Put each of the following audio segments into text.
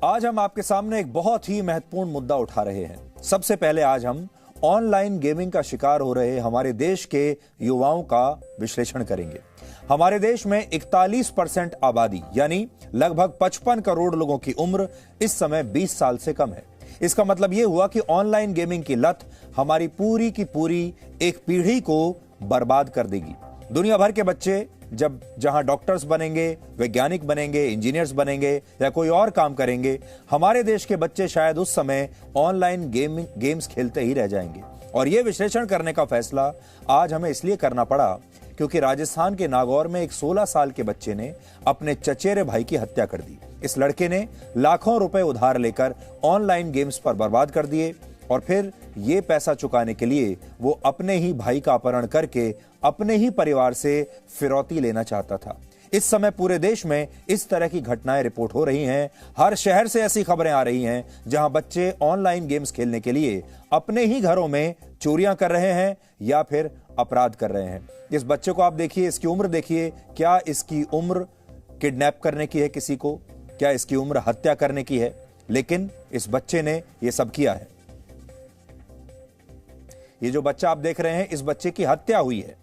आज हम आपके सामने एक बहुत ही महत्वपूर्ण मुद्दा उठा रहे हैं। सबसे पहले आज हम ऑनलाइन गेमिंग का शिकार हो रहे हमारे देश के युवाओं का विश्लेषण करेंगे। हमारे देश में 41% आबादी यानी लगभग 55 करोड़ लोगों की उम्र इस समय 20 साल से कम है। इसका मतलब यह हुआ कि ऑनलाइन गेमिंग की लत हमारी पूरी की पूरी एक पीढ़ी को बर्बाद कर देगी। दुनिया भर के बच्चे जहां डॉक्टर्स बनेंगे, वैज्ञानिक बनेंगे, इंजीनियर्स बनेंगे या कोई और काम करेंगे, हमारे देश के बच्चे शायद उस समय ऑनलाइन गेम्स खेलते ही रह जाएंगे। और यह विश्लेषण करने का फैसला आज हमें इसलिए करना पड़ा क्योंकि राजस्थान के नागौर में एक 16 साल के बच्चे ने अपने चचेरे भाई की हत्या कर दी। इस लड़के ने लाखों रुपए उधार लेकर ऑनलाइन गेम्स पर बर्बाद कर दिए और फिर ये पैसा चुकाने के लिए वो अपने ही भाई का अपहरण करके अपने ही परिवार से फिरौती लेना चाहता था। इस समय पूरे देश में इस तरह की घटनाएं रिपोर्ट हो रही हैं। हर शहर से ऐसी खबरें आ रही हैं जहां बच्चे ऑनलाइन गेम्स खेलने के लिए अपने ही घरों में चोरियां कर रहे हैं या फिर अपराध कर रहे हैं। इस बच्चे को आप देखिए, इसकी उम्र देखिए। क्या इसकी उम्र किडनैप करने की है किसी को? क्या इसकी उम्र हत्या करने की है? लेकिन इस बच्चे ने यह सब किया है। ये जो बच्चा आप देख रहे हैं, इस बच्चे की हत्या हुई है।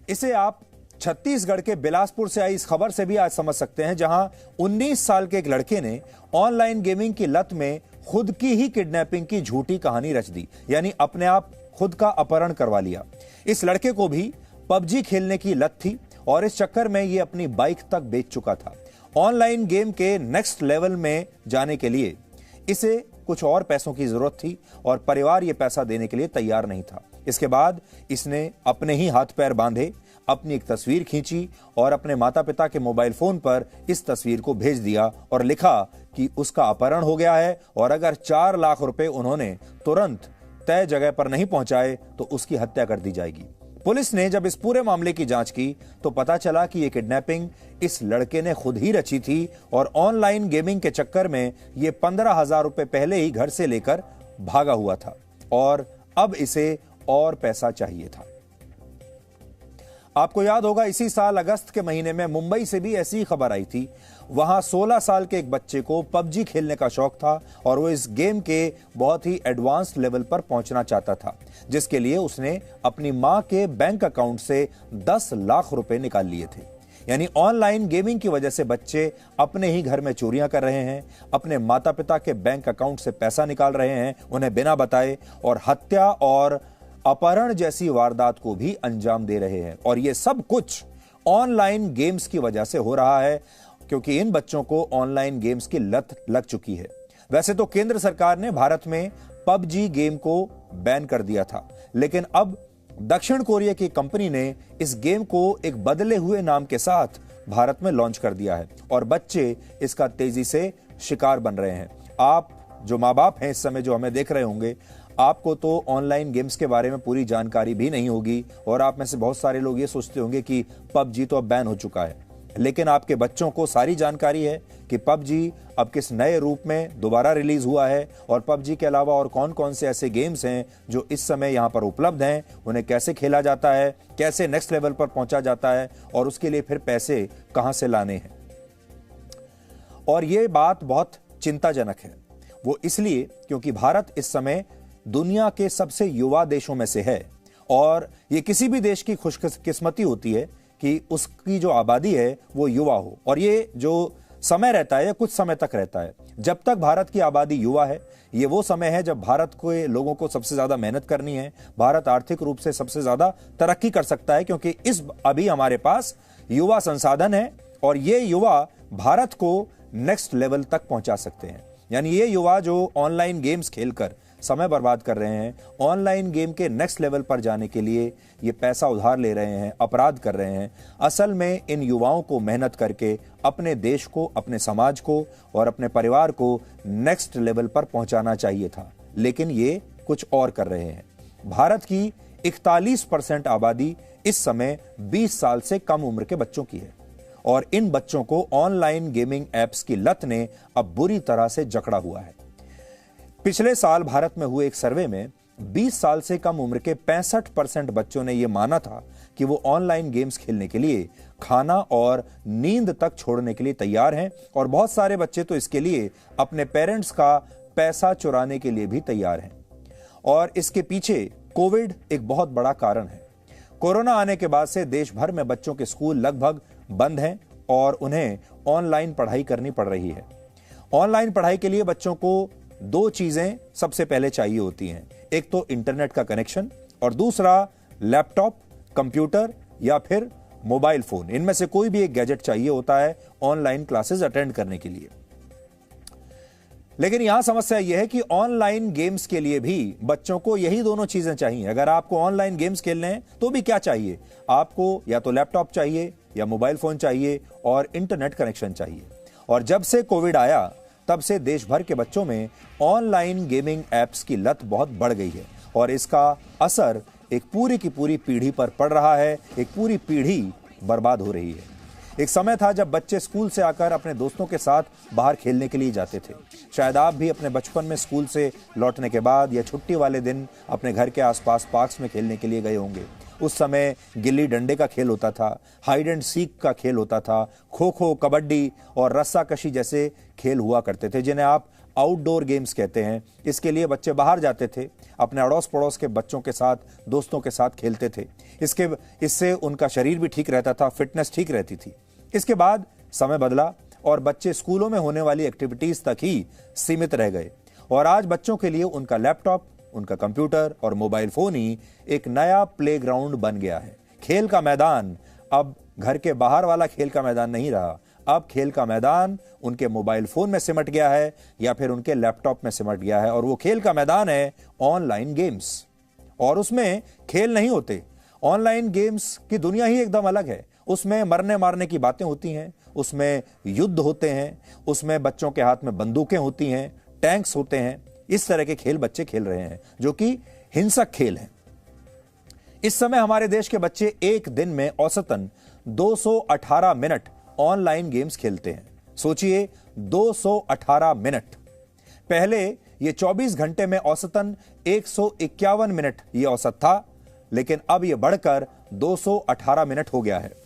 इसे आप छत्तीसगढ़ के बिलासपुर से आई इस खबर से भी आज समझ सकते हैं, जहां 19 साल के एक लड़के ने ऑनलाइन गेमिंग की लत में खुद की ही किडनैपिंग की झूठी कहानी रच दी, यानी अपने आप खुद का अपहरण करवा लिया। इस लड़के को भी पबजी खेलने की लत थी और इस चक्कर में यह अपनी बाइक तक बेच चुका था। ऑनलाइन गेम के नेक्स्ट लेवल में जाने के लिए इसे कुछ और पैसों की जरूरत थी और परिवार यह पैसा देने के लिए तैयार नहीं था। इसके बाद इसने अपने ही हाथ पैर बांधे, अपनी एक तस्वीर खींची और अपने माता पिता के मोबाइल फोन पर इस तस्वीर को भेज दिया और लिखा कि उसका अपहरण हो गया है और अगर 4 लाख रुपए उन्होंने तुरंत तय जगह पर नहीं पहुंचाए तो उसकी हत्या कर दी जाएगी। पुलिस ने जब इस पूरे मामले की जांच की तो पता चला कि यह किडनैपिंग इस लड़के ने खुद ही रची थी और ऑनलाइन गेमिंग के चक्कर में यह 15,000 रुपए पहले ही घर से लेकर भागा हुआ था और अब इसे और पैसा चाहिए था। आपको याद होगा, इसी साल अगस्त के महीने में मुंबई से भी ऐसी खबर आई थी। वहां 16 साल के एक बच्चे को पबजी खेलने का शौक था और वो इस गेम के बहुत ही एडवांस लेवल पर पहुंचना चाहता था, जिसके लिए उसने अपनी मां के बैंक अकाउंट से 10 लाख रुपए निकाल लिए थे। यानी ऑनलाइन गेमिंग की वजह से बच्चे अपने ही घर में चोरियां कर रहे हैं, अपने माता पिता के बैंक अकाउंट से पैसा निकाल रहे हैं उन्हें बिना बताए, और हत्या और अपहरण जैसी वारदात को भी अंजाम दे रहे हैं। और यह सब कुछ ऑनलाइन गेम्स की वजह से हो रहा है क्योंकि इन बच्चों को ऑनलाइन गेम्स की लत लग चुकी है। वैसे तो केंद्र सरकार ने भारत में पबजी गेम को बैन कर दिया था, लेकिन अब दक्षिण कोरिया की कंपनी ने इस गेम को एक बदले हुए नाम के साथ भारत में लॉन्च कर दिया है और बच्चे इसका तेजी से शिकार बन रहे हैं। आप जो माँ बाप हैं इस समय जो हमें देख रहे होंगे, आपको तो ऑनलाइन गेम्स के बारे में पूरी जानकारी भी नहीं होगी और आप में से बहुत सारे लोग ये सोचते होंगे कि पबजी तो अब बैन हो चुका है, लेकिन आपके बच्चों को सारी जानकारी है कि पबजी अब किस नए रूप में दोबारा रिलीज हुआ है और पबजी के अलावा और कौन कौन से ऐसे गेम्स हैं जो इस समय यहां पर उपलब्ध हैं, उन्हें कैसे खेला जाता है, कैसे नेक्स्ट लेवल पर पहुंचा जाता है और उसके लिए फिर पैसे कहां से लाने हैं। और यह बात बहुत चिंताजनक है। वो इसलिए क्योंकि भारत इस समय दुनिया के सबसे युवा देशों में से है और ये किसी भी देश की खुशकिस्मती होती है कि उसकी जो आबादी है वो युवा हो, और ये जो समय रहता है कुछ समय तक रहता है। जब तक भारत की आबादी युवा है, ये वो समय है जब भारत के लोगों को सबसे ज्यादा मेहनत करनी है। भारत आर्थिक रूप से सबसे ज्यादा तरक्की कर सकता है क्योंकि अभी हमारे पास युवा संसाधन है और ये युवा भारत को नेक्स्ट लेवल तक पहुंचा सकते हैं। यानी ये युवा जो ऑनलाइन गेम्स खेलकर समय बर्बाद कर रहे हैं, ऑनलाइन गेम के नेक्स्ट लेवल पर जाने के लिए ये पैसा उधार ले रहे हैं, अपराध कर रहे हैं। असल में इन युवाओं को मेहनत करके अपने देश को, अपने समाज को और अपने परिवार को नेक्स्ट लेवल पर पहुंचाना चाहिए था, लेकिन ये कुछ और कर रहे हैं। भारत की 41% आबादी इस समय 20 साल से कम उम्र के बच्चों की है और इन बच्चों को ऑनलाइन गेमिंग एप्स की लत ने अब बुरी तरह से जकड़ा हुआ है। पिछले साल भारत में हुए एक सर्वे में 20 साल से कम उम्र के 65% बच्चों ने यह माना था कि वो ऑनलाइन गेम्स खेलने के लिए खाना और नींद तक छोड़ने के लिए तैयार हैं, और बहुत सारे बच्चे तो इसके लिए अपने पेरेंट्स का पैसा चुराने के लिए भी तैयार हैं। और इसके पीछे कोविड एक बहुत बड़ा कारण है। कोरोना आने के बाद से देश भर में बच्चों के स्कूल लगभग बंद हैं और उन्हें ऑनलाइन पढ़ाई करनी पड़ रही है। ऑनलाइन पढ़ाई के लिए बच्चों को दो चीजें सबसे पहले चाहिए होती हैं, एक तो इंटरनेट का कनेक्शन और दूसरा लैपटॉप, कंप्यूटर या फिर मोबाइल फोन। इनमें से कोई भी एक गैजेट चाहिए होता है ऑनलाइन क्लासेस अटेंड करने के लिए। लेकिन यहां समस्या यह है कि ऑनलाइन गेम्स के लिए भी बच्चों को यही दोनों चीजें चाहिए। अगर आपको ऑनलाइन गेम्स खेलने हैं तो भी क्या चाहिए, आपको या तो लैपटॉप चाहिए या मोबाइल फोन चाहिए और इंटरनेट कनेक्शन चाहिए। और जब से कोविड आया तब से देश भर के बच्चों में ऑनलाइन गेमिंग एप्स की लत बहुत बढ़ गई है और इसका असर एक पूरी की पूरी पीढ़ी पर पड़ रहा है। एक पूरी पीढ़ी बर्बाद हो रही है। एक समय था जब बच्चे स्कूल से आकर अपने दोस्तों के साथ बाहर खेलने के लिए जाते थे। शायद आप भी अपने बचपन में स्कूल से लौटने के बाद या छुट्टी वाले दिन अपने घर के आसपास पार्क्स में खेलने के लिए गए होंगे। उस समय गिल्ली डंडे का खेल होता था, हाइड एंड सीक का खेल होता था, खो खो, कबड्डी और रस्साकशी जैसे खेल हुआ करते थे, जिन्हें आप आउटडोर गेम्स कहते हैं। इसके लिए बच्चे बाहर जाते थे, अपने अड़ोस पड़ोस के बच्चों के साथ, दोस्तों के साथ खेलते थे। इससे उनका शरीर भी ठीक रहता था, फिटनेस ठीक रहती थी। इसके बाद समय बदला और बच्चे स्कूलों में होने वाली एक्टिविटीज तक ही सीमित रह गए और आज बच्चों के लिए उनका लैपटॉप, उनका कंप्यूटर और मोबाइल फोन ही एक नया प्लेग्राउंड बन गया है। खेल का मैदान अब घर के बाहर वाला खेल का मैदान नहीं रहा। अब खेल का मैदान उनके मोबाइल फोन में सिमट गया है या फिर उनके लैपटॉप में सिमट गया है और वो खेल का मैदान है ऑनलाइन गेम्स। और उसमें खेल नहीं होते। ऑनलाइन गेम्स की दुनिया ही एकदम अलग है। उसमें मरने मारने की बातें होती हैं, उसमें युद्ध होते हैं, उसमें बच्चों के हाथ में बंदूकें होती हैं, टैंक्स होते हैं। इस तरह के खेल बच्चे खेल रहे हैं जो कि हिंसक खेल हैं। इस समय हमारे देश के बच्चे एक दिन में औसतन 218 मिनट ऑनलाइन गेम्स खेलते हैं। सोचिए, 218 मिनट। पहले ये 24 घंटे में औसतन 151 मिनट ये औसत था, लेकिन अब ये बढ़कर 218 मिनट हो गया है।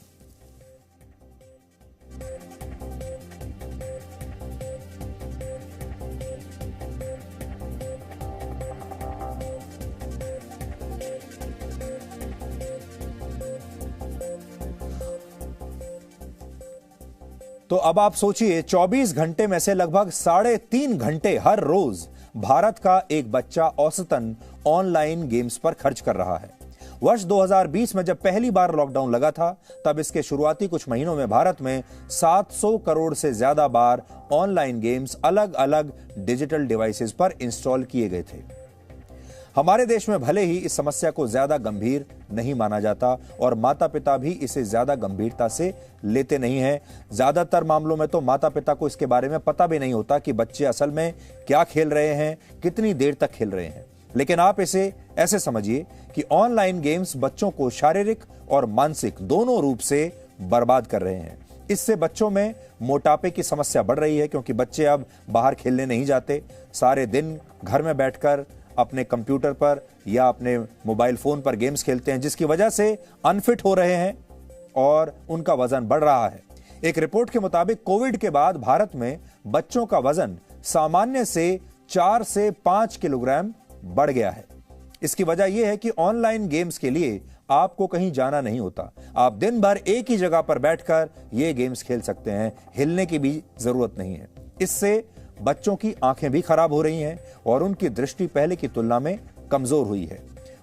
तो अब आप सोचिए, 24 घंटे में से लगभग 3.5 घंटे हर रोज भारत का एक बच्चा औसतन ऑनलाइन गेम्स पर खर्च कर रहा है। वर्ष 2020 में जब पहली बार लॉकडाउन लगा था, तब इसके शुरुआती कुछ महीनों में भारत में 700 करोड़ से ज्यादा बार ऑनलाइन गेम्स अलग अलग डिजिटल डिवाइसेस पर इंस्टॉल किए गए थे। हमारे देश में भले ही इस समस्या को ज्यादा गंभीर नहीं माना जाता और माता पिता भी इसे ज्यादा गंभीरता से लेते नहीं हैं। ज्यादातर मामलों में तो माता पिता को इसके बारे में पता भी नहीं होता कि बच्चे असल में क्या खेल रहे हैं, कितनी देर तक खेल रहे हैं। लेकिन आप इसे ऐसे समझिए कि ऑनलाइन गेम्स बच्चों को शारीरिक और मानसिक दोनों रूप से बर्बाद कर रहे हैं। इससे बच्चों में मोटापे की समस्या बढ़ रही है, क्योंकि बच्चे अब बाहर खेलने नहीं जाते, सारे दिन घर में बैठकर अपने कंप्यूटर पर या अपने मोबाइल फोन पर गेम्स खेलते हैं, जिसकी वजह से अनफिट हो रहे हैं और उनका वजन बढ़ रहा है। एक रिपोर्ट के मुताबिक कोविड के बाद भारत में बच्चों का वजन सामान्य से 4 से 5 किलोग्राम बढ़ गया है। इसकी वजह यह है कि ऑनलाइन गेम्स के लिए आपको कहीं जाना नहीं होता। आप दिन भर एक ही जगह पर बैठकर ये गेम्स खेल सकते हैं, हिलने की भी जरूरत नहीं है। इससे बच्चों की आंखें भी खराब हो रही हैं और उनकी दृष्टि पहले की तुलना में कमजोर हुई है।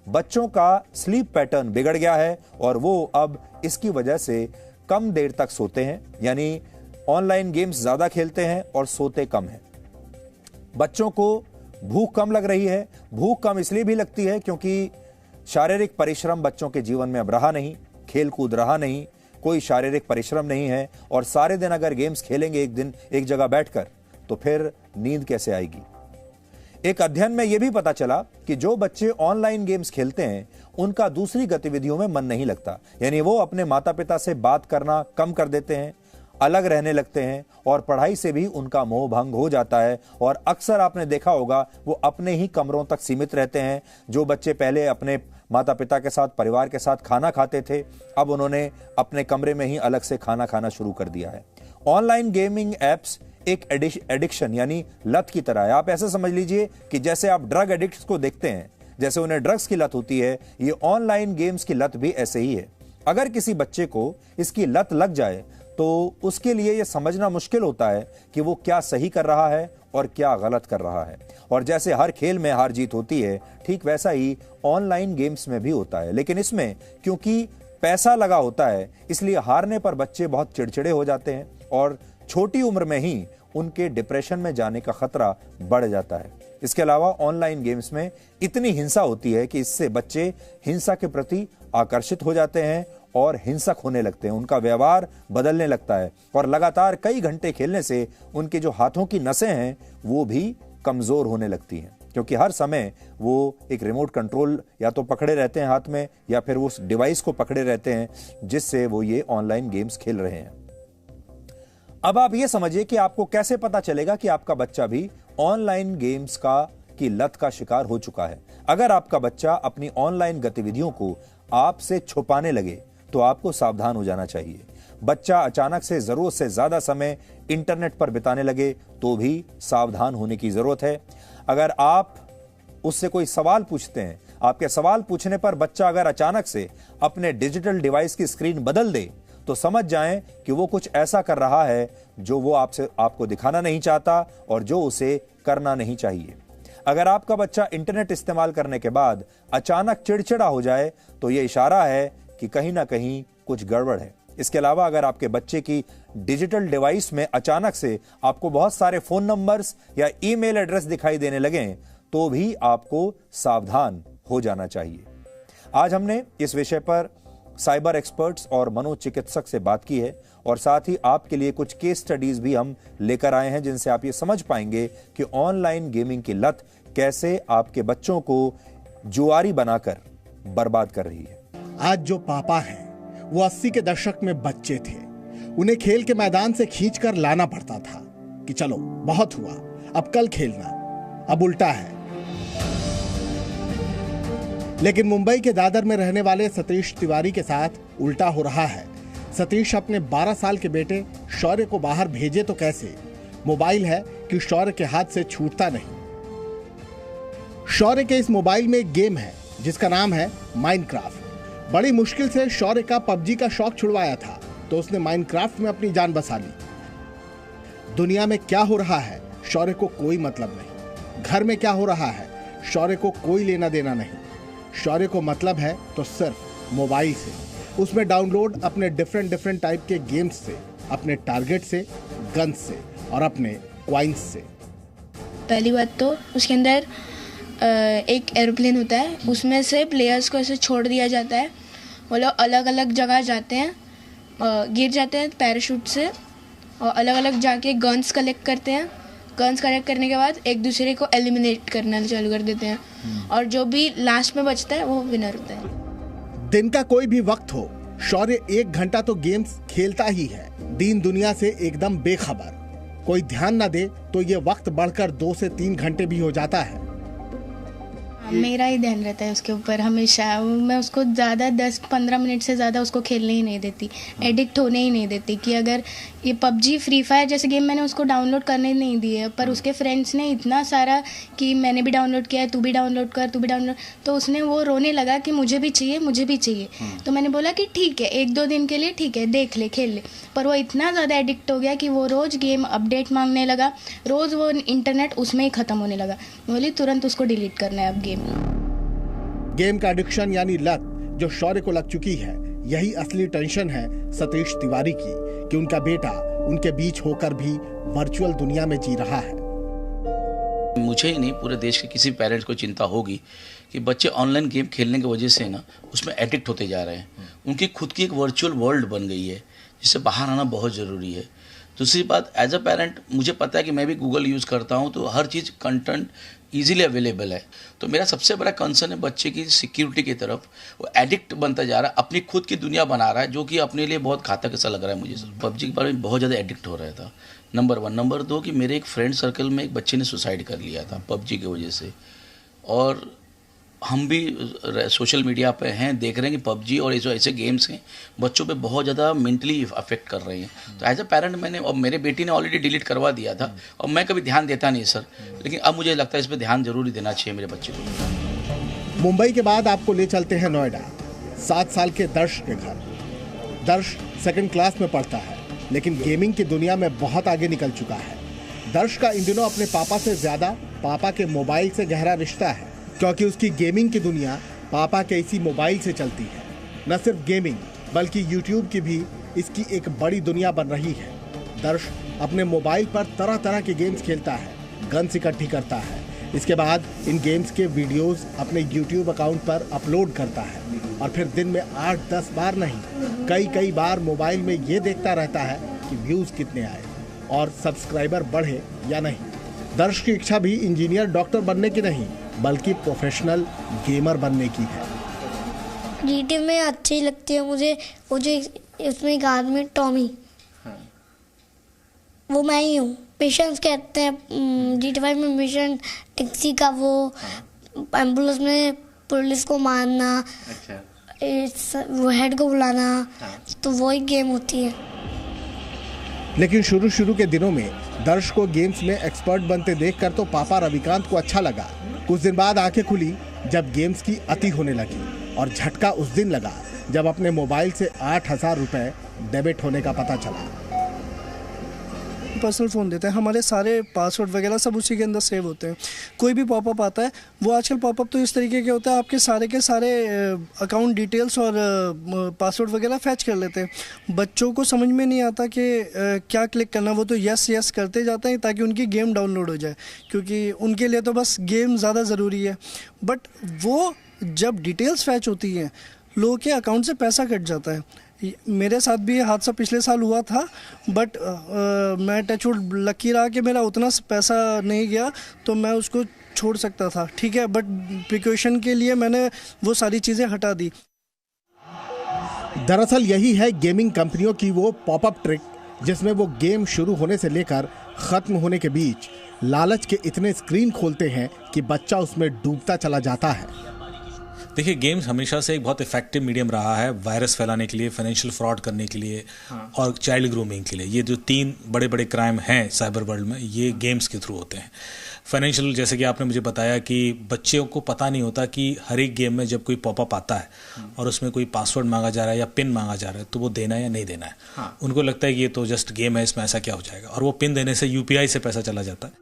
बच्चों का स्लीप पैटर्न बिगड़ गया है और वो अब इसकी वजह से कम देर तक सोते हैं, यानी ऑनलाइन गेम्स ज्यादा खेलते हैं और सोते कम हैं। बच्चों को भूख कम लग रही है। भूख कम इसलिए भी लगती है क्योंकि शारीरिक परिश्रम बच्चों के जीवन में अब रहा नहीं, खेल कूद रहा नहीं, कोई शारीरिक परिश्रम नहीं है और सारे दिन अगर गेम्स खेलेंगे एक दिन एक जगह बैठकर, तो फिर नींद कैसे आएगी। एक अध्ययन में यह भी पता चला कि जो बच्चे ऑनलाइन गेम्स खेलते हैं उनका दूसरी गतिविधियों में मन नहीं लगता, यानी वो अपने माता पिता से बात करना कम कर देते हैं, अलग रहने लगते हैं और पढ़ाई से भी उनका मोह भंग हो जाता है। और अक्सर आपने देखा होगा वो अपने ही कमरों तक सीमित रहते हैं। जो बच्चे पहले अपने माता पिता के साथ, परिवार के साथ खाना खाते थे, अब उन्होंने अपने कमरे में ही अलग से खाना खाना शुरू कर दिया है। ऑनलाइन गेमिंग एप्स एक एडिक्शन यानी लत की तरह है। आप ऐसे समझ लीजिए कि जैसे आप ड्रग एडिक्ट्स को देखते हैं, जैसे उन्हें ड्रग्स की लत होती है, ये ऑनलाइन गेम्स की लत भी ऐसे ही है। अगर किसी बच्चे को इसकी लत लग जाए तो उसके लिए यह समझना मुश्किल होता है कि वो क्या सही कर रहा है और क्या गलत कर रहा है। और जैसे हर खेल में हार जीत होती है, ठीक वैसा ही ऑनलाइन गेम्स में भी होता है। लेकिन इसमें क्योंकि पैसा लगा होता है, इसलिए हारने पर बच्चे बहुत चिड़चिड़े हो जाते हैं और छोटी उम्र में ही उनके डिप्रेशन में जाने का खतरा बढ़ जाता है। इसके अलावा ऑनलाइन गेम्स में इतनी हिंसा होती है कि इससे बच्चे हिंसा के प्रति आकर्षित हो जाते हैं और हिंसक होने लगते हैं। उनका व्यवहार बदलने लगता है और लगातार कई घंटे खेलने से उनके जो हाथों की नसें हैं वो भी कमजोर होने लगती हैं, क्योंकि हर समय वो एक रिमोट कंट्रोल या तो पकड़े रहते हैं हाथ में या फिर वो उस डिवाइस को पकड़े रहते हैं जिससे वो ये ऑनलाइन गेम्स खेल रहे हैं। अब आप ये समझिए कि आपको कैसे पता चलेगा कि आपका बच्चा भी ऑनलाइन गेम्स की लत का शिकार हो चुका है। अगर आपका बच्चा अपनी ऑनलाइन गतिविधियों को आपसे छुपाने लगे तो आपको सावधान हो जाना चाहिए। बच्चा अचानक से जरूरत से ज्यादा समय इंटरनेट पर बिताने लगे तो भी सावधान होने की जरूरत है। अगर आप उससे कोई सवाल पूछते हैं, आपके सवाल पूछने पर बच्चा अगर अचानक से अपने डिजिटल डिवाइस की स्क्रीन बदल दे तो समझ जाएं कि वो कुछ ऐसा कर रहा है जो वो आपको दिखाना नहीं चाहता और जो उसे करना नहीं चाहिए। अगर आपका बच्चा इंटरनेट इस्तेमाल करने के बाद अचानक चिड़चिड़ा हो जाए तो यह इशारा है कि कहीं ना कहीं कुछ गड़बड़ है। इसके अलावा अगर आपके बच्चे की डिजिटल डिवाइस में अचानक से आपको बहुत सारे फोन नंबर्स या ईमेल एड्रेस दिखाई देने लगे तो भी आपको सावधान हो जाना चाहिए। आज हमने इस विषय पर साइबर एक्सपर्ट्स और मनोचिकित्सक से बात की है और साथ ही आपके लिए कुछ केस स्टडीज भी हम लेकर आए हैं जिनसे आप ये समझ पाएंगे कि ऑनलाइन गेमिंग की लत कैसे आपके बच्चों को जुआरी बनाकर बर्बाद कर रही है। आज जो पापा हैं वो 80 के दशक में बच्चे थे। उन्हें खेल के मैदान से खींचकर लाना पड़ता था कि चलो बहुत हुआ, अब कल खेलना। अब उल्टा है। लेकिन मुंबई के दादर में रहने वाले सतीश तिवारी के साथ उल्टा हो रहा है। सतीश अपने 12 साल के बेटे शौर्य को बाहर भेजे तो कैसे? मोबाइल है कि शौर्य के हाथ से छूटता नहीं। शौर्य के इस मोबाइल में एक गेम है जिसका नाम है माइनक्राफ्ट। बड़ी मुश्किल से शौर्य का पबजी का शौक छुड़वाया था तो उसने माइनक्राफ्ट में अपनी जान बसा ली। दुनिया में क्या हो रहा है शौर्य को कोई मतलब नहीं। घर में क्या हो रहा है शौर्य को कोई लेना देना नहीं। शौर्य को मतलब है तो सिर्फ मोबाइल से, उसमें डाउनलोड अपने डिफरेंट टाइप के गेम्स से, अपने टारगेट से, गन्स से और अपने क्वाइंस से। पहली बात तो उसके अंदर एक एरोप्लेन होता है, उसमें से प्लेयर्स को ऐसे छोड़ दिया जाता है। वो लोग अलग अलग जगह जाते हैं, गिर जाते हैं पैराशूट से और अलग अलग जाके गन्स कलेक्ट करते हैं। गन्स कलेक्ट करने के बाद एक दूसरे को एलिमिनेट करना चालू कर देते हैं और जो भी लास्ट में बचता है वो विनर होता है। दिन का कोई भी वक्त हो, शौर्य 1 घंटा तो गेम्स खेलता ही है। दीन दुनिया से एकदम बेखबर। कोई ध्यान न दे तो ये वक्त बढ़कर 2 से 3 घंटे भी हो जाता है। मेरा ही ध्यान रहता है उसके ऊपर हमेशा। मैं उसको ज़्यादा 10-15 मिनट से ज़्यादा उसको खेलने ही नहीं देती, एडिक्ट होने ही नहीं देती। कि अगर ये पबजी, फ्री फायर जैसे गेम मैंने उसको डाउनलोड करने नहीं दिए, पर उसके फ्रेंड्स ने इतना सारा कि मैंने भी डाउनलोड किया है, तू भी डाउनलोड कर, तू भी डाउनलोड, तो उसने वो रोने लगा कि मुझे भी चाहिए, मुझे भी चाहिए। तो मैंने बोला कि ठीक है 1-2 दिन के लिए ठीक है, देख ले, खेल ले। पर वो इतना ज़्यादा एडिक्ट हो गया कि वो रोज़ गेम अपडेट मांगने लगा, रोज़ वो इंटरनेट उसमें ही ख़त्म होने लगा। बोली तुरंत उसको डिलीट करना है अब गेम का एडिक्शन यानी लत जो शौर्य को लग चुकी है, यही असली टेंशन है सतीश तिवारी की कि उनका बेटा उनके बीच होकर भी वर्चुअल दुनिया में जी रहा है। मुझे ही नहीं, पूरे देश के किसी पेरेंट्स को चिंता होगी कि बच्चे ऑनलाइन गेम खेलने की वजह से ना उसमें एडिक्ट होते जा रहे हैं। उनकी खुद की एक वर्चुअल वर्ल्ड बन गई है जिससे बाहर आना बहुत ज़रूरी है। दूसरी बात, एज अ पेरेंट मुझे पता है कि मैं भी गूगल यूज़ करता हूँ, तो हर चीज़ कंटेंट ईजिली अवेलेबल है। तो मेरा सबसे बड़ा कंसर्न है बच्चे की सिक्योरिटी की तरफ। वो एडिक्ट बनता जा रहा है, अपनी खुद की दुनिया बना रहा है, जो कि अपने लिए बहुत घातक ऐसा लग रहा है मुझे सर। पबजी के बारे में बहुत ज़्यादा एडिक्ट हो रहा था, नंबर 1। नंबर 2 कि मेरे एक फ्रेंड सर्कल में एक बच्चे ने सुसाइड कर लिया था पबजी की वजह से। और हम भी सोशल मीडिया पे हैं, देख रहे हैं कि पबजी और ये जो ऐसे गेम्स हैं बच्चों पे बहुत ज़्यादा मेंटली अफेक्ट कर रहे हैं। तो एज अ पेरेंट मैंने, और मेरे बेटी ने ऑलरेडी डिलीट करवा दिया था, और मैं कभी ध्यान देता नहीं सर, लेकिन अब मुझे लगता है इस पर ध्यान जरूरी देना चाहिए मेरे बच्चे को। मुंबई के बाद आपको ले चलते हैं नोएडा, 7 साल के दर्श के घर। दर्श 2nd क्लास में पढ़ता है, लेकिन गेमिंग की दुनिया में बहुत आगे निकल चुका है। दर्श का इन दिनों अपने पापा से ज्यादा पापा के मोबाइल से गहरा रिश्ता है, क्योंकि उसकी गेमिंग की दुनिया पापा के इसी मोबाइल से चलती है। न सिर्फ गेमिंग बल्कि यूट्यूब की भी इसकी एक बड़ी दुनिया बन रही है। दर्श अपने मोबाइल पर तरह तरह के गेम्स खेलता है, गन्स इकट्ठी करता है, इसके बाद इन गेम्स के वीडियोस अपने यूट्यूब अकाउंट पर अपलोड करता है, और फिर दिन में 8-10 बार नहीं, कई बार मोबाइल में ये देखता रहता है कि व्यूज़ कितने आए और सब्सक्राइबर बढ़े या नहीं। दर्श की इच्छा भी इंजीनियर, डॉक्टर बनने की नहीं, बल्कि प्रोफेशनल गेमर बनने की है। GTA में अच्छी लगती है मुझे, वो जो उसमें एक आदमी टॉमी, वो मैं ही हूँ। मिशन कहते हैं GTA 5 में, मिशन टैक्सी का, वो एम्बुलेंस में पुलिस को मारना, वो हेड को बुलाना, तो वही गेम होती है। लेकिन शुरू के दिनों में दर्श को गेम्स में एक्सपर्ट बनते देखकर तो पापा रविकांत को अच्छा लगा। कुछ दिन बाद आंखें खुली जब गेम्स की अति होने लगी, और झटका उस दिन लगा जब अपने मोबाइल से 8,000 रुपए डेबिट होने का पता चला। पर्सनल फ़ोन देते हैं, हमारे सारे पासवर्ड वगैरह सब उसी के अंदर सेव होते हैं। कोई भी पॉपअप आता है, वो आजकल पॉपअप तो इस तरीके के होता है, आपके सारे के सारे अकाउंट डिटेल्स और पासवर्ड वगैरह फैच कर लेते हैं। बच्चों को समझ में नहीं आता कि क्या क्लिक करना, वो तो यस करते जाते हैं ताकि उनकी गेम डाउनलोड हो जाए, क्योंकि उनके लिए तो बस गेम ज़्यादा ज़रूरी है। बट वो जब डिटेल्स फैच होती हैं, लोगों के अकाउंट से पैसा कट जाता है। मेरे साथ भी ये हादसा पिछले साल हुआ था, बट मैं टचवुड लकी रहा कि मेरा उतना पैसा नहीं गया, तो मैं उसको छोड़ सकता था, ठीक है, बट प्रिकॉशन के लिए मैंने वो सारी चीज़ें हटा दी। दरअसल यही है गेमिंग कंपनियों की वो पॉपअप ट्रिक, जिसमें वो गेम शुरू होने से लेकर खत्म होने के बीच लालच के इतने स्क्रीन खोलते हैं कि बच्चा उसमें डूबता चला जाता है। देखिए, गेम्स हमेशा से एक बहुत इफेक्टिव मीडियम रहा है वायरस फैलाने के लिए, फाइनेंशियल फ्रॉड करने के लिए, और चाइल्ड ग्रूमिंग के लिए। ये जो 3 बड़े बड़े क्राइम हैं साइबर वर्ल्ड में, ये गेम्स के थ्रू होते हैं। फाइनेंशियल, जैसे कि आपने मुझे बताया कि बच्चों को पता नहीं होता कि हर एक गेम में जब कोई पॉपअप आता है और उसमें कोई पासवर्ड मांगा जा रहा है या पिन मांगा जा रहा है, तो वो देना है या नहीं देना है। उनको लगता है कि ये तो जस्ट गेम है, इसमें ऐसा क्या हो जाएगा, और वो पिन देने से UPI से पैसा चला जाता है।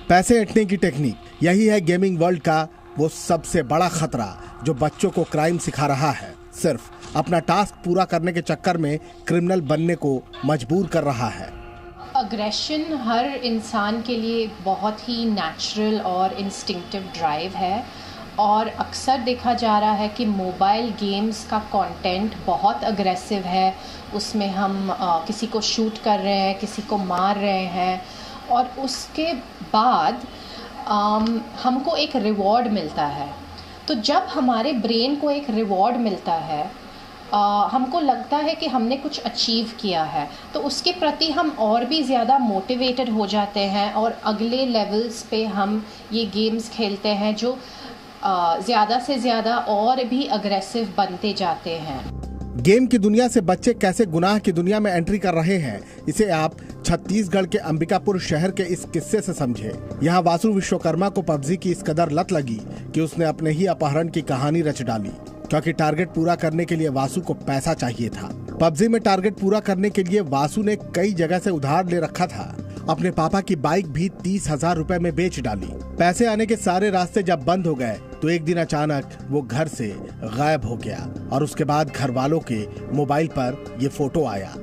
पैसे ऐंठने की टेक्निक, यही है गेमिंग वर्ल्ड का वो सबसे बड़ा खतरा, जो बच्चों को क्राइम सिखा रहा है। सिर्फ अपना टास्क पूरा करने के चक्कर में क्रिमिनल बनने को मजबूर कर रहा है। अग्रेशन हर इंसान के लिए बहुत ही नेचुरल और इंस्टिंक्टिव ड्राइव है, और अक्सर देखा जा रहा है कि मोबाइल गेम्स का कंटेंट बहुत अग्रेसिव है। उसमें हम किसी को शूट कर रहे हैं, किसी को मार रहे हैं, और उसके बाद हमको एक रिवॉर्ड मिलता है। तो जब हमारे ब्रेन को एक रिवॉर्ड मिलता है, हमको लगता है कि हमने कुछ अचीव किया है, तो उसके प्रति हम और भी ज़्यादा मोटिवेटेड हो जाते हैं, और अगले लेवल्स पे हम ये गेम्स खेलते हैं जो ज़्यादा से ज़्यादा और भी अग्रेसिव बनते जाते हैं। गेम की दुनिया से बच्चे कैसे गुनाह की दुनिया में एंट्री कर रहे हैं, इसे आप छत्तीसगढ़ के अंबिकापुर शहर के इस किस्से से समझे। यहाँ वासु विश्वकर्मा को पबजी की इस कदर लत लगी कि उसने अपने ही अपहरण की कहानी रच डाली, क्योंकि टारगेट पूरा करने के लिए वासु को पैसा चाहिए था। पबजी में टारगेट पूरा करने के लिए वासु ने कई जगह से उधार ले रखा था। अपने पापा की बाइक भी 30,000 रुपए में बेच डाली। पैसे आने के सारे रास्ते जब बंद हो गए, तो एक दिन अचानक वो घर से गायब हो गया, और उसके बाद घर वालों के मोबाइल पर ये फोटो आया।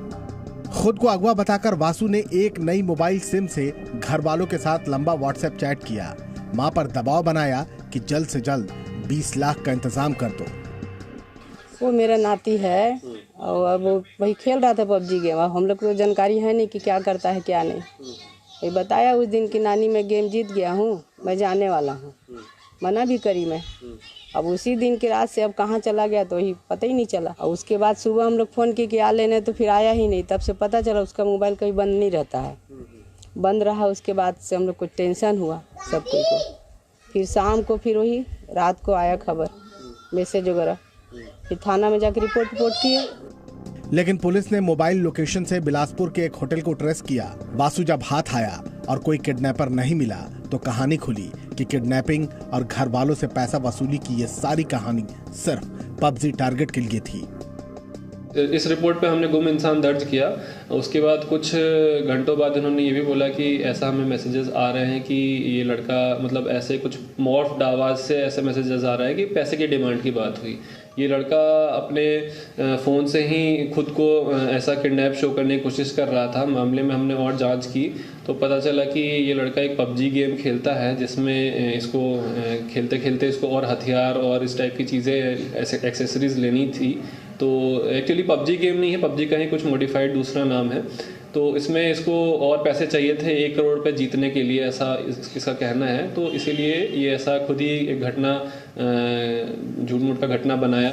खुद को अगवा बताकर वासु ने एक नई मोबाइल सिम से घर वालों के साथ लंबा व्हाट्सएप चैट किया, मां पर दबाव बनाया कि जल्द से जल्द 20 लाख का इंतजाम कर दो। वो मेरा नाती है, और वो वही खेल रहा था पबजी गेम। अब हम लोग को जानकारी है नहीं कि क्या करता है क्या नहीं। ये बताया उस दिन कि नानी मैं गेम जीत गया हूँ, मैं जाने वाला हूँ। मना भी करी मैं। अब उसी दिन की रात से अब कहाँ चला गया तो ही पता ही नहीं चला। और उसके बाद सुबह हम लोग फ़ोन किए कि आ लेने, तो फिर आया ही नहीं। तब से पता चला उसका मोबाइल कहीं बंद नहीं रहता है, बंद रहा। उसके बाद से हम लोग को टेंशन हुआ सब कोई को। फिर शाम को फिर वही रात को आया खबर, मैसेज वगैरह। फिर थाना में जाकर रिपोर्ट किए। लेकिन पुलिस ने मोबाइल लोकेशन से बिलासपुर के एक होटल को ट्रेस किया। वासु जब हाथ आया और कोई किडनैपर नहीं मिला तो कहानी खुली कि किडनैपिंग और घर वालों से पैसा वसूली की ये सारी कहानी सिर्फ पबजी टारगेट के लिए थी। इस रिपोर्ट पे हमने गुम इंसान दर्ज किया। उसके बाद कुछ घंटों बाद इन्होंने ये भी बोला कि ऐसा हमें मैसेजेस आ रहे हैं कि ये लड़का, मतलब ऐसे कुछ मॉर्फ्ड आवाज़ से ऐसे मैसेजेस आ रहा है कि पैसे की डिमांड की बात हुई। ये लड़का अपने फ़ोन से ही खुद को ऐसा किडनैप शो करने की कोशिश कर रहा था। मामले में हमने और जांच की तो पता चला कि ये लड़का एक पबजी गेम खेलता है जिसमें इसको खेलते खेलते इसको और हथियार और इस टाइप की चीज़ें, ऐसे एक्सेसरीज़ लेनी थी। तो एक्चुअली पबजी गेम नहीं है, पबजी का ही कुछ मॉडिफाइड दूसरा नाम है। तो इसमें इसको और पैसे चाहिए थे 1 करोड़ रुपए जीतने के लिए, ऐसा इसका कहना है। तो इसीलिए ये ऐसा खुद ही एक घटना, झूठ मूठ का घटना बनाया।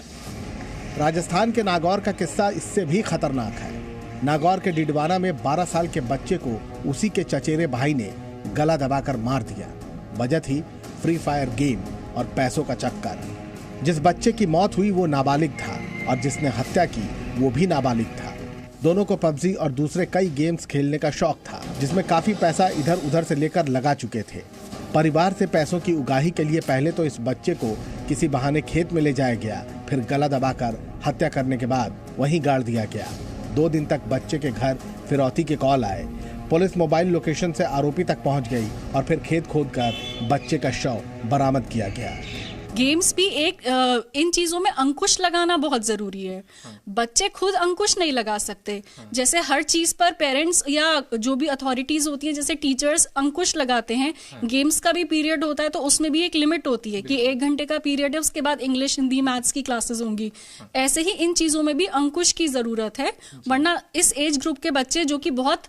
राजस्थान के नागौर का किस्सा इससे भी खतरनाक है। नागौर के डिडवाना में 12 साल के बच्चे को उसी के चचेरे भाई ने गला दबाकर मार दिया। वजह थी फ्री फायर गेम और पैसों का चक्कर। जिस बच्चे की मौत हुई वो नाबालिग था और जिसने हत्या की वो भी नाबालिग था। दोनों को पबजी और दूसरे कई गेम्स खेलने का शौक था, जिसमें काफी पैसा इधर उधर से लेकर लगा चुके थे। परिवार से पैसों की उगाही के लिए पहले तो इस बच्चे को किसी बहाने खेत में ले जाया गया, फिर गला दबाकर हत्या करने के बाद वहीं गाड़ दिया गया। 2 दिन तक बच्चे के घर फिरौती के कॉल आए। पुलिस मोबाइल लोकेशन से आरोपी तक पहुंच गई और फिर खेत खोदकर बच्चे का शव बरामद किया गया। गेम्स भी एक इन चीज़ों में अंकुश लगाना बहुत ज़रूरी है। बच्चे खुद अंकुश नहीं लगा सकते। जैसे हर चीज़ पर पेरेंट्स या जो भी अथॉरिटीज़ होती हैं, जैसे टीचर्स अंकुश लगाते हैं, गेम्स का भी पीरियड होता है तो उसमें भी एक लिमिट होती है कि 1 घंटे का पीरियड है, उसके बाद इंग्लिश, हिंदी, मैथ्स की क्लासेस होंगी। ऐसे ही इन चीज़ों में भी अंकुश की ज़रूरत है, वरना इस एज ग्रुप के बच्चे जो कि बहुत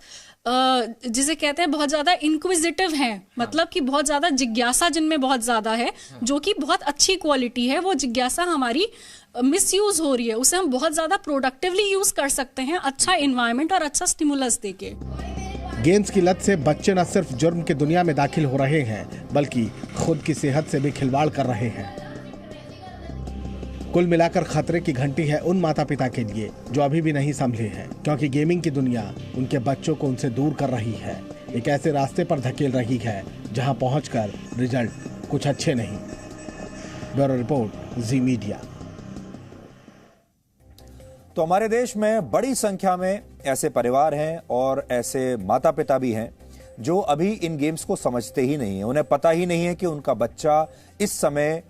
जिसे कहते हैं बहुत ज्यादा इंक्विजिटिव हैं, मतलब कि बहुत ज्यादा जिज्ञासा जिनमें बहुत ज्यादा है, जो कि बहुत अच्छी क्वालिटी है। वो जिज्ञासा हमारी मिसयूज हो रही है, उसे हम बहुत ज्यादा प्रोडक्टिवली यूज कर सकते हैं, अच्छा एनवायरनमेंट और अच्छा स्टिमुलस देके। गेम्स की लत से बच्चे न सिर्फ जुर्म की दुनिया में दाखिल हो रहे हैं बल्कि खुद की सेहत से भी खिलवाड़ कर रहे हैं। कुल मिलाकर खतरे की घंटी है उन माता पिता के लिए जो अभी भी नहीं संभले हैं, क्योंकि गेमिंग की दुनिया उनके बच्चों को उनसे दूर कर रही है, एक ऐसे रास्ते पर धकेल रही है जहां पहुंचकर रिजल्ट कुछ अच्छे नहीं। ब्यूरो रिपोर्ट, जी मीडिया। तो हमारे देश में बड़ी संख्या में ऐसे परिवार हैं और ऐसे माता पिता भी हैं जो अभी इन गेम्स को समझते ही नहीं है। उन्हें पता ही नहीं है कि उनका बच्चा इस समय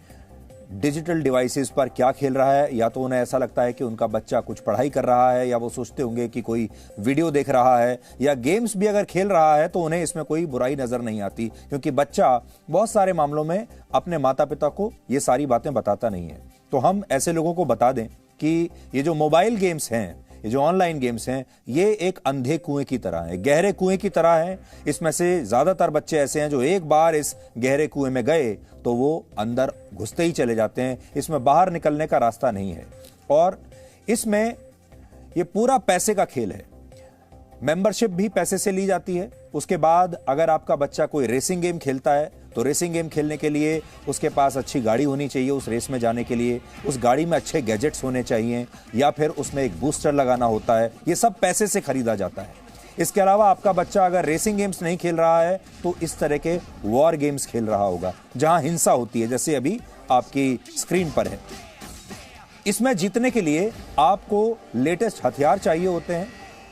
डिजिटल डिवाइसेस पर क्या खेल रहा है। या तो उन्हें ऐसा लगता है कि उनका बच्चा कुछ पढ़ाई कर रहा है, या वो सोचते होंगे कि कोई वीडियो देख रहा है, या गेम्स भी अगर खेल रहा है तो उन्हें इसमें कोई बुराई नजर नहीं आती, क्योंकि बच्चा बहुत सारे मामलों में अपने माता पिता को ये सारी बातें बताता नहीं है। तो हम ऐसे लोगों को बता दें कि ये जो मोबाइल गेम्स हैं, ये जो ऑनलाइन गेम्स हैं, ये एक अंधे कुएं की तरह है, गहरे कुएं की तरह है। इसमें से ज्यादातर बच्चे ऐसे हैं जो एक बार इस गहरे कुएं में गए तो वो अंदर घुसते ही चले जाते हैं, इसमें बाहर निकलने का रास्ता नहीं है। और इसमें ये पूरा पैसे का खेल है। मेंबरशिप भी पैसे से ली जाती है। उसके बाद अगर आपका बच्चा कोई रेसिंग गेम खेलता है तो रेसिंग गेम खेलने के लिए उसके पास अच्छी गाड़ी होनी चाहिए, उस रेस में जाने के लिए उस गाड़ी में अच्छे गैजेट्स होने चाहिए, या फिर उसमें एक बूस्टर लगाना होता है। ये सब पैसे से खरीदा जाता है। इसके अलावा आपका बच्चा अगर रेसिंग गेम्स नहीं खेल रहा है तो इस तरह के वॉर गेम्स खेल रहा होगा जहां हिंसा होती है, जैसे अभी आपकी स्क्रीन पर है। इसमें जीतने के लिए आपको लेटेस्ट हथियार चाहिए होते हैं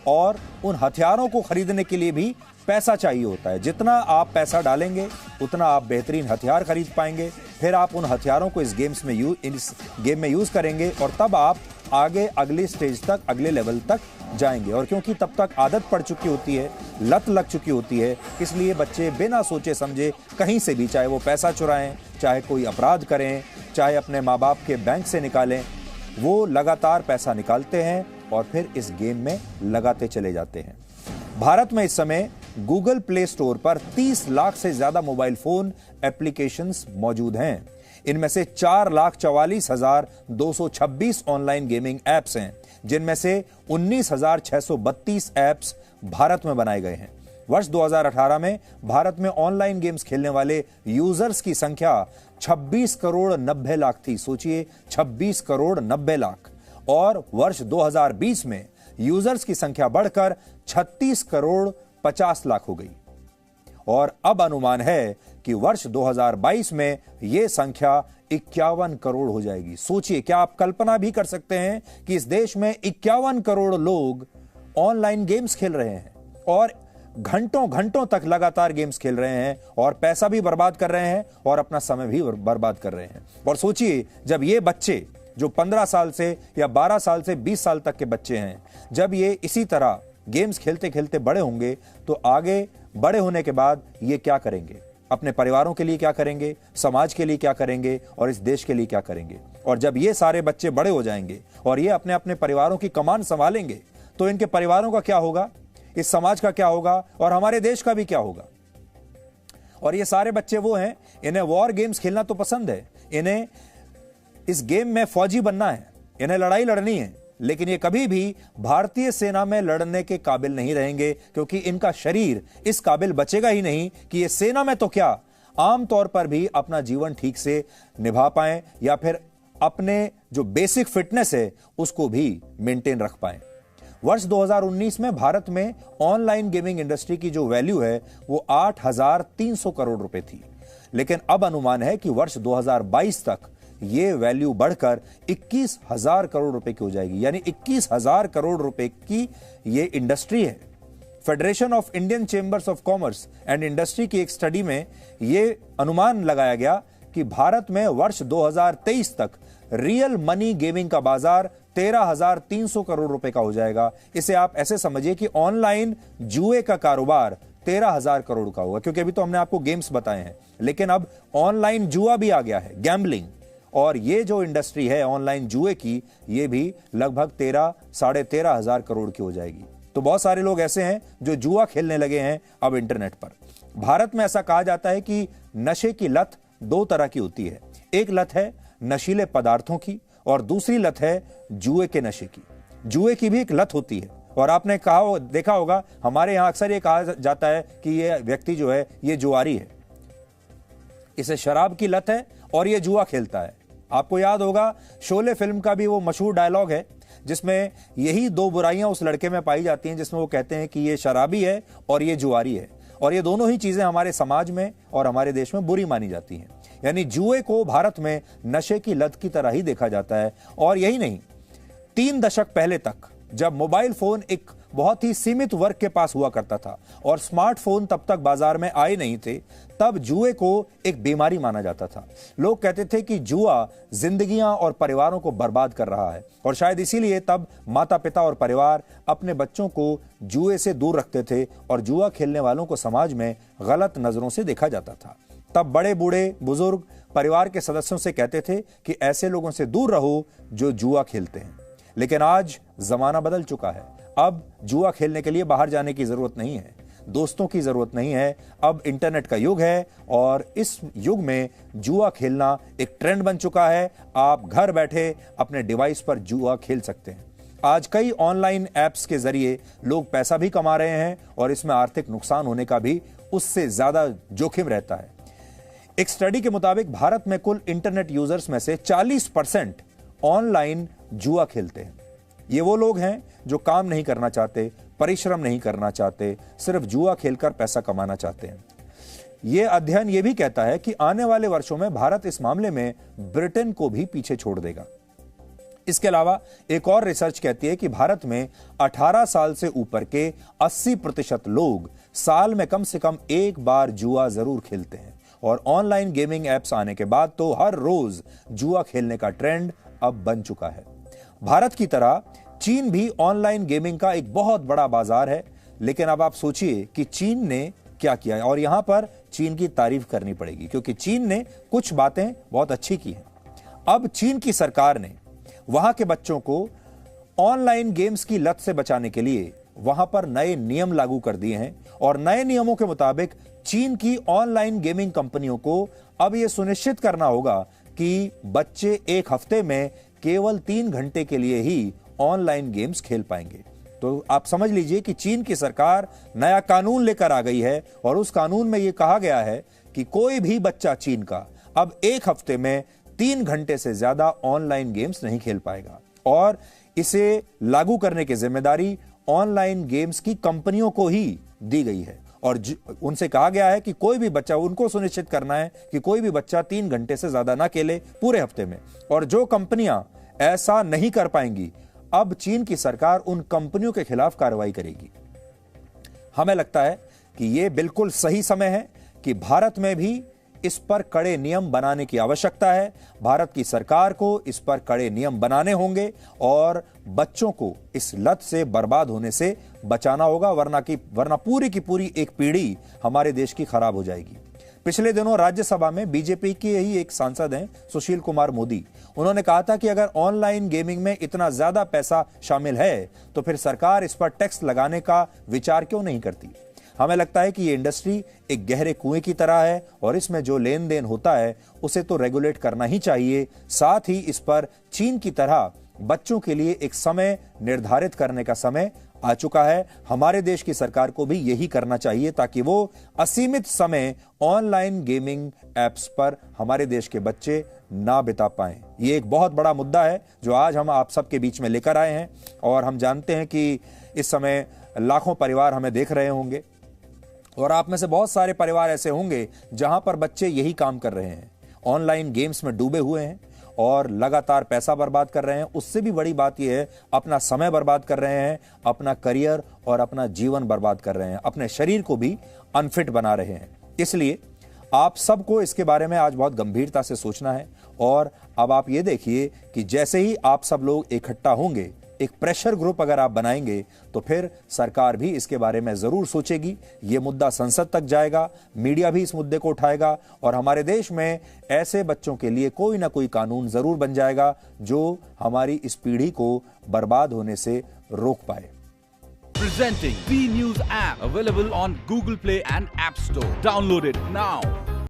और उन हथियारों को खरीदने के लिए भी पैसा चाहिए होता है। जितना आप पैसा डालेंगे उतना आप बेहतरीन हथियार खरीद पाएंगे। फिर आप उन हथियारों को इस गेम में यूज करेंगे और तब आप आगे अगली स्टेज तक, अगले लेवल तक जाएंगे। और क्योंकि तब तक आदत पड़ चुकी होती है, लत लग चुकी होती है, इसलिए बच्चे बिना सोचे समझे कहीं से भी, चाहे वो पैसा चुराएं, चाहे कोई अपराध करें, चाहे अपने माँ बाप के बैंक से निकालें, वो लगातार पैसा निकालते हैं और फिर इस गेम में लगाते चले जाते हैं। भारत में इस समय गूगल प्ले स्टोर पर 30 लाख से ज्यादा मोबाइल फोन एप्लीकेशंस मौजूद हैं। इनमें से 4,44,226 ऑनलाइन गेमिंग एप्स हैं, जिनमें से 19,632 एप्स भारत में बनाए गए हैं। वर्ष 2018 में भारत में ऑनलाइन गेम्स खेलने वाले यूजर्स की संख्या 26 करोड़ 90 लाख थी। सोचिए, 26 करोड़ 90 लाख। और वर्ष 2020 में यूजर्स की संख्या बढ़कर 36 करोड़ 50 लाख हो गई। और अब अनुमान है कि वर्ष 2022 में यह संख्या 51 करोड़ हो जाएगी। सोचिए, क्या आप कल्पना भी कर सकते हैं कि इस देश में 51 करोड़ लोग ऑनलाइन गेम्स खेल रहे हैं और घंटों घंटों तक लगातार गेम्स खेल रहे हैं और पैसा भी बर्बाद कर रहे हैं और अपना समय भी बर्बाद कर रहे हैं। और सोचिए, जब ये बच्चे जो 15 साल से या 12 साल से 20 साल तक के बच्चे हैं, जब ये इसी तरह गेम्स खेलते खेलते बड़े होंगे तो आगे बड़े होने के बाद ये क्या करेंगे? अपने परिवारों के लिए क्या करेंगे, समाज के लिए क्या करेंगे और इस देश के लिए क्या करेंगे? और जब ये सारे बच्चे बड़े हो जाएंगे और ये अपने अपने परिवारों की कमान संभालेंगे तो इनके परिवारों का क्या होगा, इस समाज का क्या होगा और हमारे देश का भी क्या होगा? और ये सारे बच्चे वो हैं, इन्हें वॉर गेम्स खेलना तो पसंद है, इन्हें इस गेम में फौजी बनना है, इन्हें लड़ाई लड़नी है, लेकिन ये कभी भी भारतीय सेना में लड़ने के काबिल नहीं रहेंगे, क्योंकि इनका शरीर इस काबिल बचेगा ही नहीं कि ये सेना में तो क्या, आमतौर पर भी अपना जीवन ठीक से निभा पाएं या फिर अपने जो बेसिक फिटनेस है उसको भी मेंटेन रख पाएं। वर्ष 2019 में भारत में ऑनलाइन गेमिंग इंडस्ट्री की जो वैल्यू है वो 8,300 करोड़ रुपए थी, लेकिन अब अनुमान है कि वर्ष 2022 तक ये वैल्यू बढ़कर 21,000 करोड़ रुपए की हो जाएगी। यानी 21,000 करोड़ रुपए की ये इंडस्ट्री है। Federation of Indian chambers of commerce and industry की एक स्टडी में ये अनुमान लगाया गया कि भारत में वर्ष 2023 तक रियल मनी गेमिंग का बाजार 13,300 करोड़ रुपए का हो जाएगा। इसे आप ऐसे समझिए कि ऑनलाइन जुए का कारोबार 13,000 करोड़ का होगा, क्योंकि अभी तो हमने आपको गेम्स बताए हैं, लेकिन अब ऑनलाइन जुआ भी आ गया है, गैम्बलिंग। और ये जो इंडस्ट्री है ऑनलाइन जुए की, ये भी लगभग 13,500 करोड़ की हो जाएगी। तो बहुत सारे लोग ऐसे हैं जो जुआ खेलने लगे हैं अब इंटरनेट पर। भारत में ऐसा कहा जाता है कि नशे की लत 2 तरह की होती है। एक लत है नशीले पदार्थों की और दूसरी लत है जुए के नशे की। जुए की भी एक लत होती है और आपने देखा होगा, हमारे यहां अक्सर ये कहा जाता है कि ये व्यक्ति जो है ये जुआरी है, इसे शराब की लत है और ये जुआ खेलता है। आपको याद होगा शोले फिल्म का भी वो मशहूर डायलॉग है जिसमें यही 2 बुराइयां उस लड़के में पाई जाती हैं, जिसमें वो कहते हैं कि ये शराबी है और ये जुआरी है, और ये दोनों ही चीजें हमारे समाज में और हमारे देश में बुरी मानी जाती हैं। यानी जुए को भारत में नशे की लत की तरह ही देखा जाता है। और यही नहीं, 3 दशक पहले तक जब मोबाइल फोन एक बहुत ही सीमित वर्ग के पास हुआ करता था और स्मार्टफोन तब तक बाजार में आए नहीं थे, तब जुए को एक बीमारी माना जाता था। लोग कहते थे कि जुआ जिंदगियां और परिवारों को बर्बाद कर रहा है, और शायद इसीलिए तब माता पिता और परिवार अपने बच्चों को जुए से दूर रखते थे और जुआ खेलने वालों को समाज में गलत नजरों से देखा जाता था। तब बड़े बूढ़े बुजुर्ग परिवार के सदस्यों से कहते थे कि ऐसे लोगों से दूर रहो जो जुआ खेलते हैं। लेकिन आज जमाना बदल चुका है। अब जुआ खेलने के लिए बाहर जाने की जरूरत नहीं है, दोस्तों की जरूरत नहीं है। अब इंटरनेट का युग है और इस युग में जुआ खेलना एक ट्रेंड बन चुका है। आप घर बैठे अपने डिवाइस पर जुआ खेल सकते हैं। आज कई ऑनलाइन ऐप्स के जरिए लोग पैसा भी कमा रहे हैं और इसमें आर्थिक नुकसान होने का भी उससे ज्यादा जोखिम रहता है। एक स्टडी के मुताबिक भारत में कुल इंटरनेट यूजर्स में से 40% ऑनलाइन जुआ खेलते हैं। ये वो लोग हैं जो काम नहीं करना चाहते, परिश्रम नहीं करना चाहते, सिर्फ जुआ खेलकर पैसा कमाना चाहते हैं। यह अध्ययन यह भी कहता है कि आने वाले वर्षों में भारत इस मामले में ब्रिटेन को भी पीछे छोड़ देगा। इसके अलावा एक और रिसर्च कहती है कि भारत में 18 साल से ऊपर के 80% लोग साल में कम से कम एक बार जुआ जरूर खेलते हैं, और ऑनलाइन गेमिंग एप्स आने के बाद तो हर रोज जुआ खेलने का ट्रेंड अब बन चुका है। भारत की तरह चीन भी ऑनलाइन गेमिंग का एक बहुत बड़ा बाजार है, लेकिन अब आप सोचिए कि चीन ने क्या किया है, और यहां पर चीन की तारीफ करनी पड़ेगी क्योंकि चीन ने कुछ बातें बहुत अच्छी की हैं। अब चीन की सरकार ने वहां के बच्चों को ऑनलाइन गेम्स की लत से बचाने के लिए वहां पर नए नियम लागू कर दिए हैं और नए नियमों के मुताबिक चीन की ऑनलाइन गेमिंग कंपनियों को अब यह सुनिश्चित करना होगा कि बच्चे एक हफ्ते में केवल 3 घंटे के लिए ही ऑनलाइन गेम्स खेल पाएंगे। तो आप समझ लीजिए कि चीन की सरकार नया कानून लेकर आ गई है और उस कानून में यह कहा गया है कि कोई भी बच्चा चीन का अब एक हफ्ते में 3 घंटे से ज्यादा ऑनलाइन गेम्स नहीं खेल पाएगा और इसे लागू करने की जिम्मेदारी ऑनलाइन गेम्स की कंपनियों को ही दी गई है और उनसे कहा गया है कि कोई भी बच्चा, उनको सुनिश्चित करना है कि कोई भी बच्चा 3 घंटे से ज्यादा ना खेले पूरे हफ्ते में। और जो कंपनियां ऐसा नहीं कर पाएंगी, अब चीन की सरकार उन कंपनियों के खिलाफ कार्रवाई करेगी। हमें लगता है कि यह बिल्कुल सही समय है कि भारत में भी इस पर कड़े नियम बनाने की आवश्यकता है। भारत की सरकार को इस पर कड़े नियम बनाने होंगे और बच्चों को इस लत से बर्बाद होने से बचाना होगा, वरना पूरी की पूरी एक पीढ़ी हमारे देश की खराब हो जाएगी। पिछले दिनों राज्यसभा में बीजेपी के ही एक सांसद हैं सुशील कुमार मोदी, उन्होंने कहा था कि अगर ऑनलाइन गेमिंग में इतना ज्यादा पैसा शामिल है तो फिर सरकार इस पर टैक्स लगाने का विचार क्यों नहीं करती। हमें लगता है कि ये इंडस्ट्री एक गहरे कुएं की तरह है और इसमें जो लेन देन होता है उसे तो रेगुलेट करना ही चाहिए। साथ ही इस पर चीन की तरह बच्चों के लिए एक समय निर्धारित करने का समय आ चुका है। हमारे देश की सरकार को भी यही करना चाहिए ताकि वो असीमित समय ऑनलाइन गेमिंग एप्स पर हमारे देश के बच्चे ना बिता पाएं। ये एक बहुत बड़ा मुद्दा है जो आज हम आप सबके बीच में लेकर आए हैं और हम जानते हैं कि इस समय लाखों परिवार हमें देख रहे होंगे और आप में से बहुत सारे परिवार ऐसे होंगे जहां पर बच्चे यही काम कर रहे हैं, ऑनलाइन गेम्स में डूबे हुए हैं और लगातार पैसा बर्बाद कर रहे हैं। उससे भी बड़ी बात यह है अपना समय बर्बाद कर रहे हैं, अपना करियर और अपना जीवन बर्बाद कर रहे हैं, अपने शरीर को भी अनफिट बना रहे हैं। इसलिए आप सबको इसके बारे में आज बहुत गंभीरता से सोचना है और अब आप ये देखिए कि जैसे ही आप सब लोग इकट्ठा होंगे, एक प्रेशर ग्रुप अगर आप बनाएंगे तो फिर सरकार भी इसके बारे में जरूर सोचेगी। ये मुद्दा संसद तक जाएगा, मीडिया भी इस मुद्दे को उठाएगा और हमारे देश में ऐसे बच्चों के लिए कोई ना कोई कानून जरूर बन जाएगा जो हमारी इस पीढ़ी को बर्बाद होने से रोक पाए। Presenting B News app available on Google Play and App Store. Download it now.